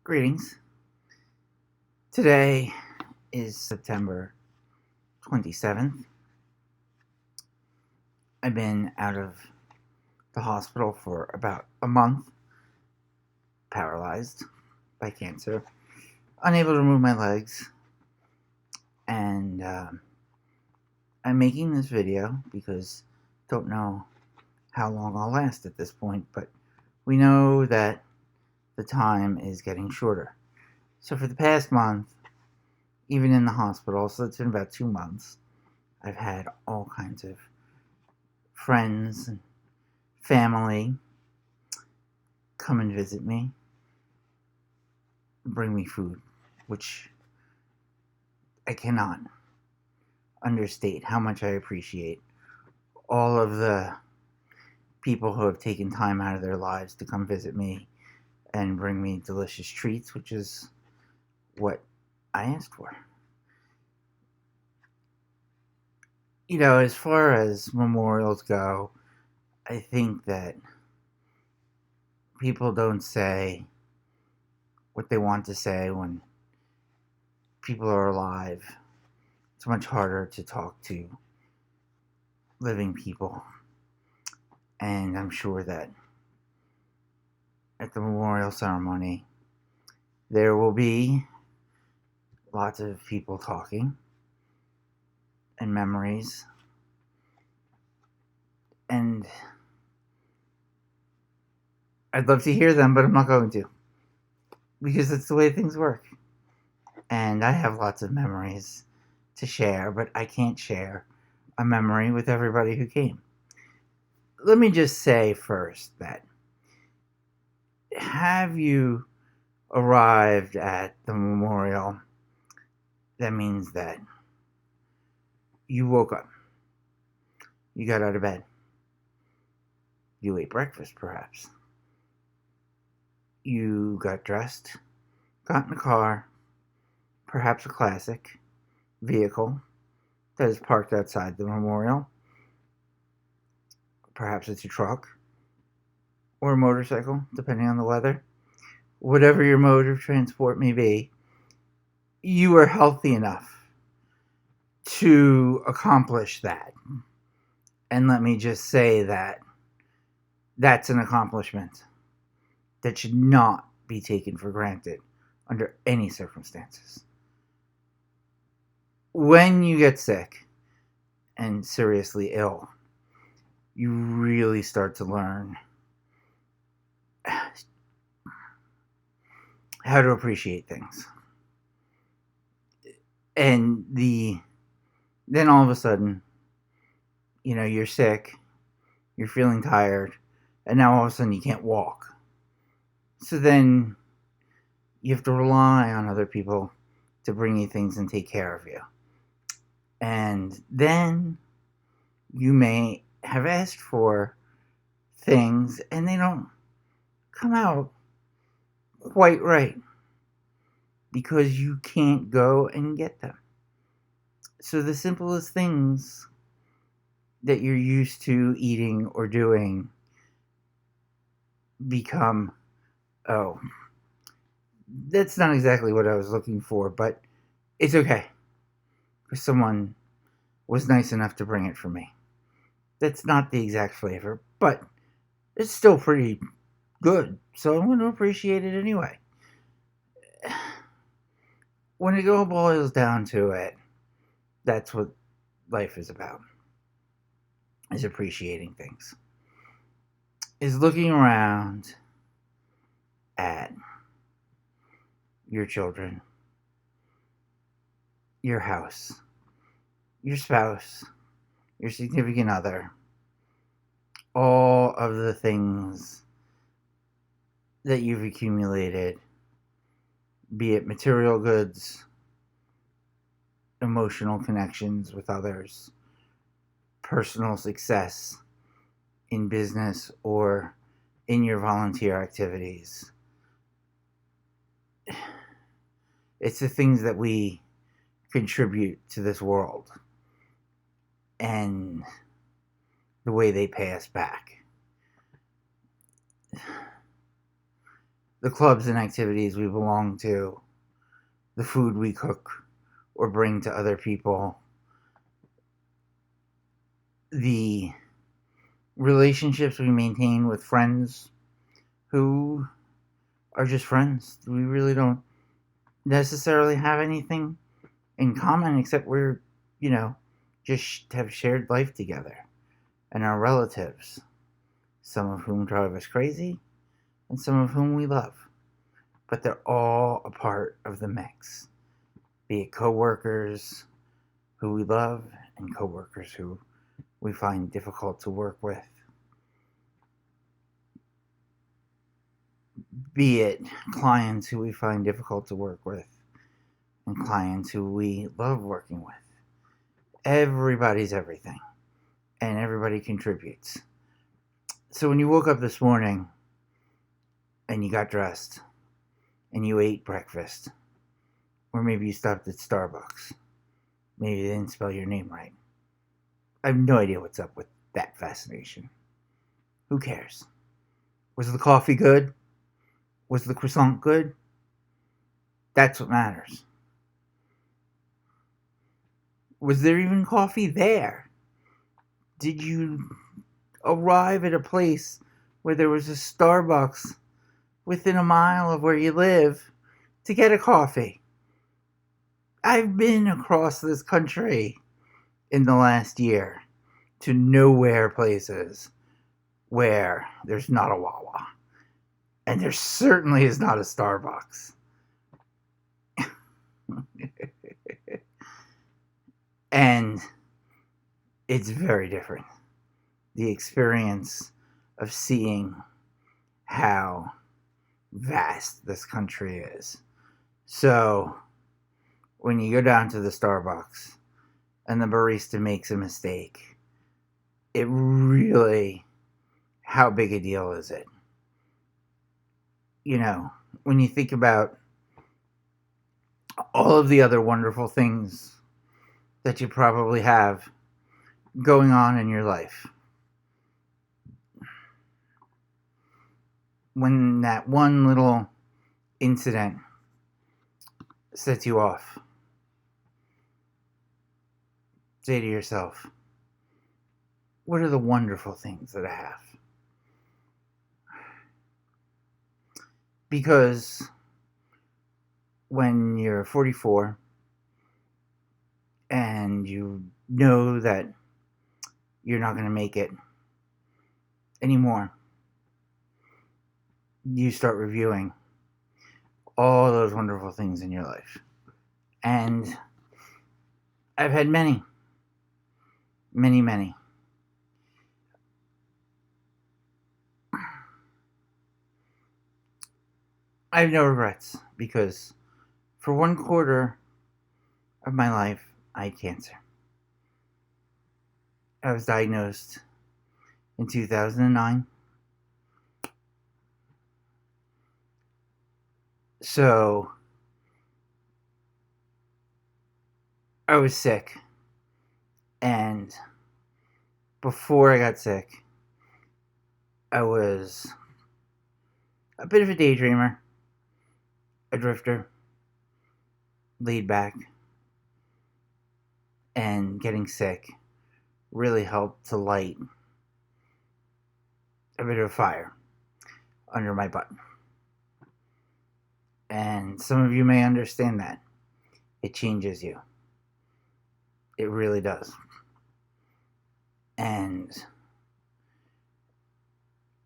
Greetings. Today is September 27th. I've been out of the hospital for about a month, paralyzed by cancer, unable to move my legs, and I'm making this video because I don't know how long I'll last at this point, but we know that the time is getting shorter. So for the past month, even in the hospital, so it's been about 2 months, I've had all kinds of friends and family come and visit me, bring me food, which I cannot understate how much I appreciate all of the people who have taken time out of their lives to come visit me and bring me delicious treats, which is what I asked for. You know, as far as memorials go, I think that people don't say what they want to say when people are alive. It's much harder to talk to living people. And I'm sure that at the memorial ceremony, there will be lots of people talking and memories. And I'd love to hear them, but I'm not going to, because it's the way things work. And I have lots of memories to share, but I can't share a memory with everybody who came. Let me just say first that have you arrived at the memorial, that means that you woke up, you got out of bed, you ate breakfast perhaps, you got dressed, got in the car, perhaps a classic vehicle that is parked outside the memorial. Perhaps it's a truck or a motorcycle, depending on the weather. Whatever your mode of transport may be, you are healthy enough to accomplish that. And let me just say that that's an accomplishment that should not be taken for granted under any circumstances. When you get sick and seriously ill, you really start to learn how to appreciate things. And then all of a sudden, you know, you're sick, you're feeling tired, and now all of a sudden you can't walk. So then you have to rely on other people to bring you things and take care of you. And then you may have asked for things and they don't come out quite right because you can't go and get them. So the simplest things that you're used to eating or doing become, oh, that's not exactly what I was looking for, but it's okay, because someone was nice enough to bring it for me. That's not the exact flavor, but it's still pretty good, so I'm going to appreciate it anyway. When it all boils down to it, that's what life is about, is appreciating things. Is looking around at your children, your house, your spouse, your significant other, all of the things that you've accumulated, be it material goods, emotional connections with others, personal success in business or in your volunteer activities. It's the things that we contribute to this world and the way they pay us back. the clubs and activities we belong to, the food we cook or bring to other people, the relationships we maintain with friends who are just friends. We really don't necessarily have anything in common except we're, just have shared life together. And our relatives, some of whom drive us crazy and some of whom we love. But they're all a part of the mix. Be it coworkers who we love and coworkers who we find difficult to work with. Be it clients who we find difficult to work with and clients who we love working with. Everybody's everything, and everybody contributes. So when you woke up this morning and you got dressed and you ate breakfast, or maybe you stopped at Starbucks, maybe they didn't spell your name right. I have no idea what's up with that fascination. Who cares? Was the coffee good? Was the croissant good? That's what matters. Was there even coffee there? Did you arrive at a place where there was a Starbucks within a mile of where you live to get a coffee? I've been across this country in the last year to nowhere places where there's not a Wawa. And there certainly is not a Starbucks. And it's very different. The experience of seeing how vast this country is. So, when you go down to the Starbucks and the barista makes a mistake, it really, how big a deal is it? When you think about all of the other wonderful things that you probably have going on in your life, when that one little incident sets you off, say to yourself, what are the wonderful things that I have? Because when you're 44 and you know that you're not going to make it anymore, you start reviewing all those wonderful things in your life. And I've had many. I have no regrets because for 1/4 of my life, I had cancer. I was diagnosed in 2009. So, I was sick. And before I got sick, I was a bit of a daydreamer, a drifter, laid back, and getting sick really helped to light a bit of fire under my butt. And some of you may understand that. It changes you. It really does. And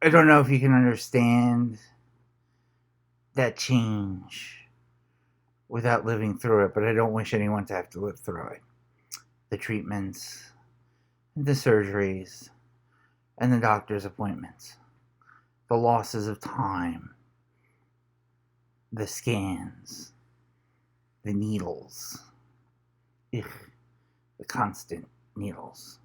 I don't know if you can understand that change without living through it, but I don't wish anyone to have to live through it. The treatments, the surgeries, and the doctor's appointments, the losses of time, the scans, the needles, the constant needles.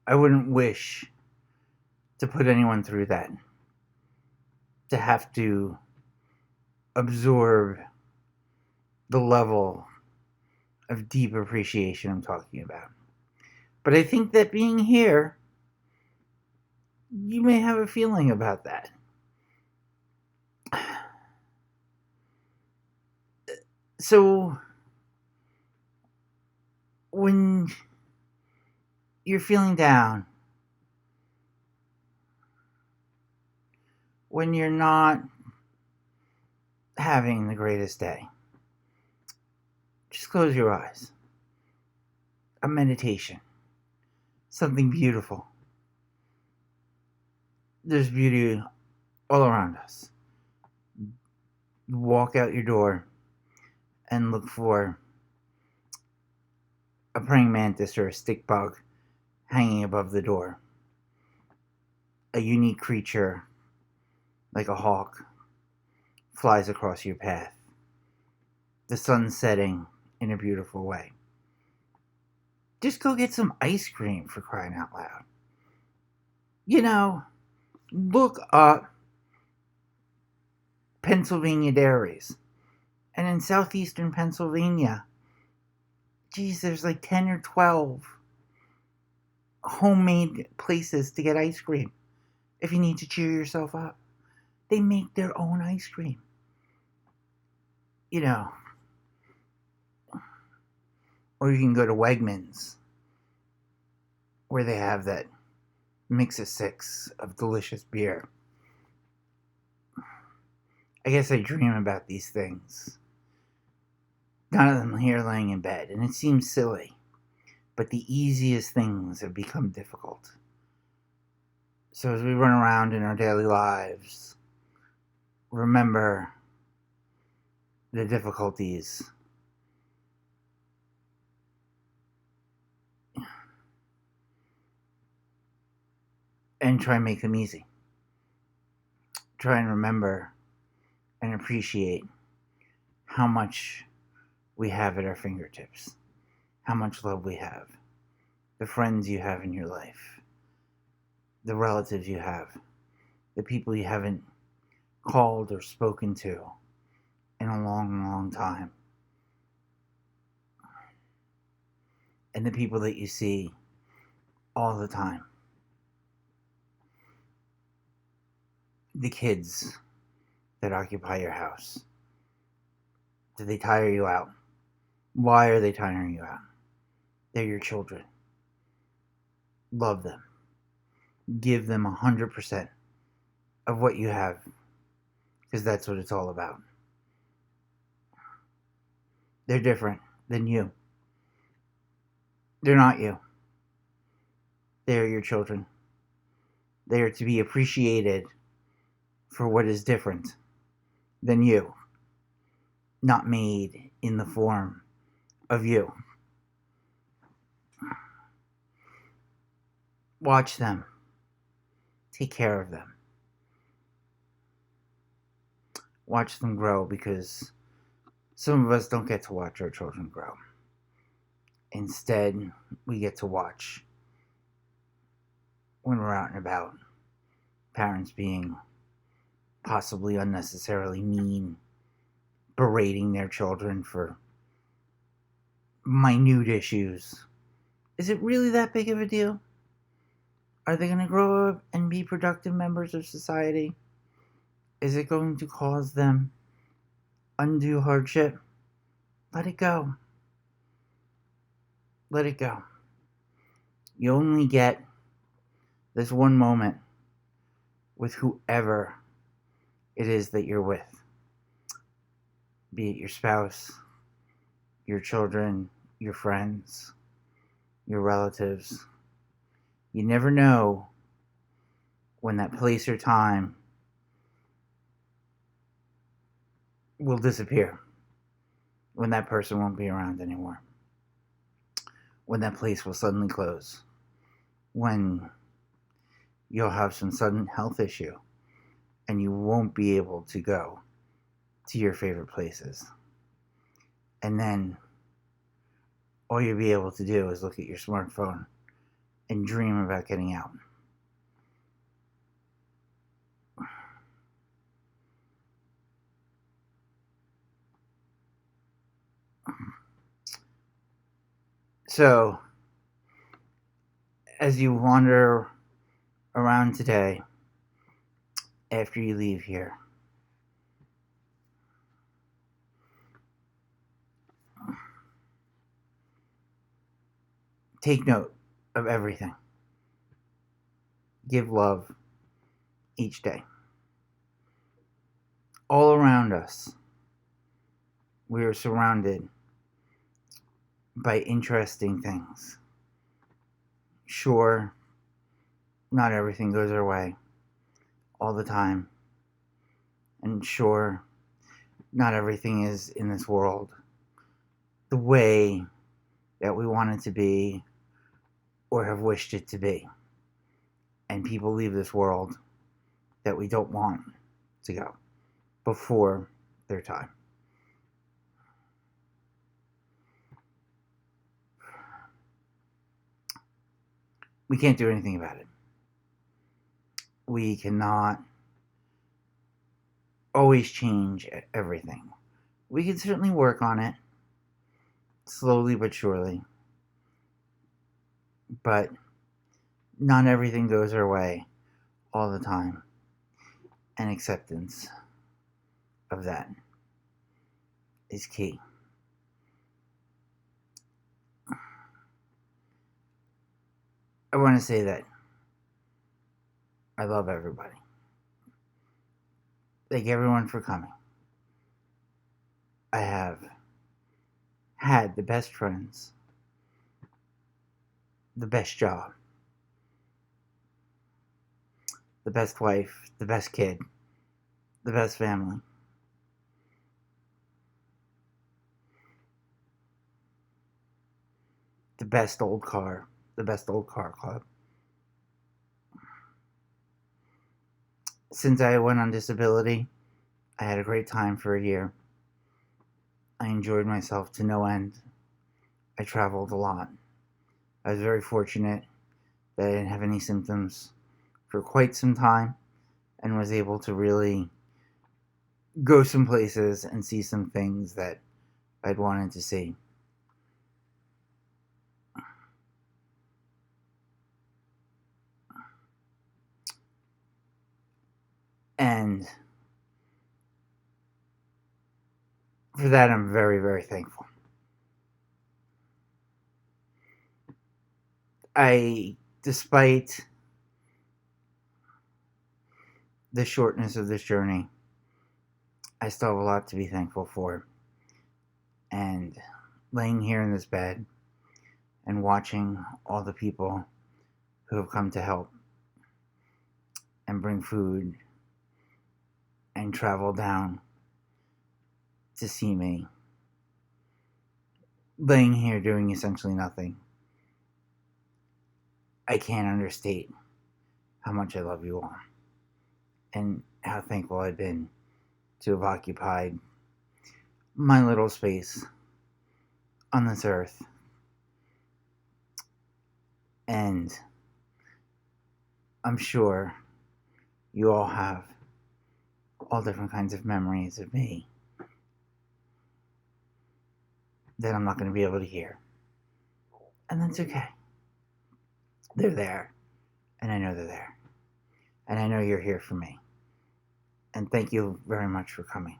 I wouldn't wish to put anyone through that, to have to absorb the level of deep appreciation I'm talking about. But I think that being here, you may have a feeling about that. So when you're feeling down, when you're not having the greatest day, just close your eyes. A meditation, something beautiful. There's beauty all around us. Walk out your door and look for a praying mantis or a stick bug hanging above the door. A unique creature, like a hawk, flies across your path. The sun's setting in a beautiful way. Just go get some ice cream, for crying out loud. You know, look up Pennsylvania dairies. And in southeastern Pennsylvania, geez, there's like 10 or 12 homemade places to get ice cream if you need to cheer yourself up. They make their own ice cream. You know. Or you can go to Wegmans, where they have that mix of six of delicious beer. I guess I dream about these things. None of them here laying in bed, and it seems silly, but the easiest things have become difficult. So as we run around in our daily lives, remember the difficulties. And try and make them easy. Try and remember and appreciate how much we have at our fingertips, how much love we have, the friends you have in your life, the relatives you have, the people you haven't called or spoken to in a long, long time, and the people that you see all the time. The kids that occupy your house. Do they tire you out? Why are they tiring you out? They're your children. Love them. Give them 100% of what you have, because that's what it's all about. They're different than you. They're not you. They're your children. They are to be appreciated for what is different than you, not made in the form of you. Watch them. Take care of them. Watch them grow, because some of us don't get to watch our children grow. Instead, we get to watch when we're out and about, parents being possibly unnecessarily mean, berating their children for minute issues. Is it really that big of a deal? Are they going to grow up and be productive members of society? Is it going to cause them undue hardship? Let it go. Let it go. You only get this one moment with whoever it is that you're with. Be it your spouse, your children, your friends, your relatives. You never know when that place or time will disappear, when that person won't be around anymore, when that place will suddenly close, when you'll have some sudden health issue and you won't be able to go to your favorite places. And then all you'll be able to do is look at your smartphone and dream about getting out. So, as you wander around today, after you leave here, take note of everything. Give love each day. All around us, we are surrounded by interesting things. Sure, not everything goes our way all the time. And sure, not everything is in this world the way that we want it to be or have wished it to be. And people leave this world that we don't want to go before their time. We can't do anything about it. We cannot always change everything. We can certainly work on it, slowly but surely. But not everything goes our way all the time. And acceptance of that is key. I want to say that I love everybody. Thank everyone for coming. I have had the best friends, the best job, the best wife, the best kid, the best family. The best old car club. Since I went on disability, I had a great time for a year. I enjoyed myself to no end. I traveled a lot. I was very fortunate that I didn't have any symptoms for quite some time and was able to really go some places and see some things that I'd wanted to see. And for that, I'm very, very thankful. Despite the shortness of this journey, I still have a lot to be thankful for. And laying here in this bed and watching all the people who have come to help and bring food and travel down to see me, laying here doing essentially nothing, I can't understate how much I love you all and how thankful I've been to have occupied my little space on this earth. And I'm sure you all have all different kinds of memories of me that I'm not going to be able to hear. And that's okay. They're there. And I know they're there. And I know you're here for me. And thank you very much for coming.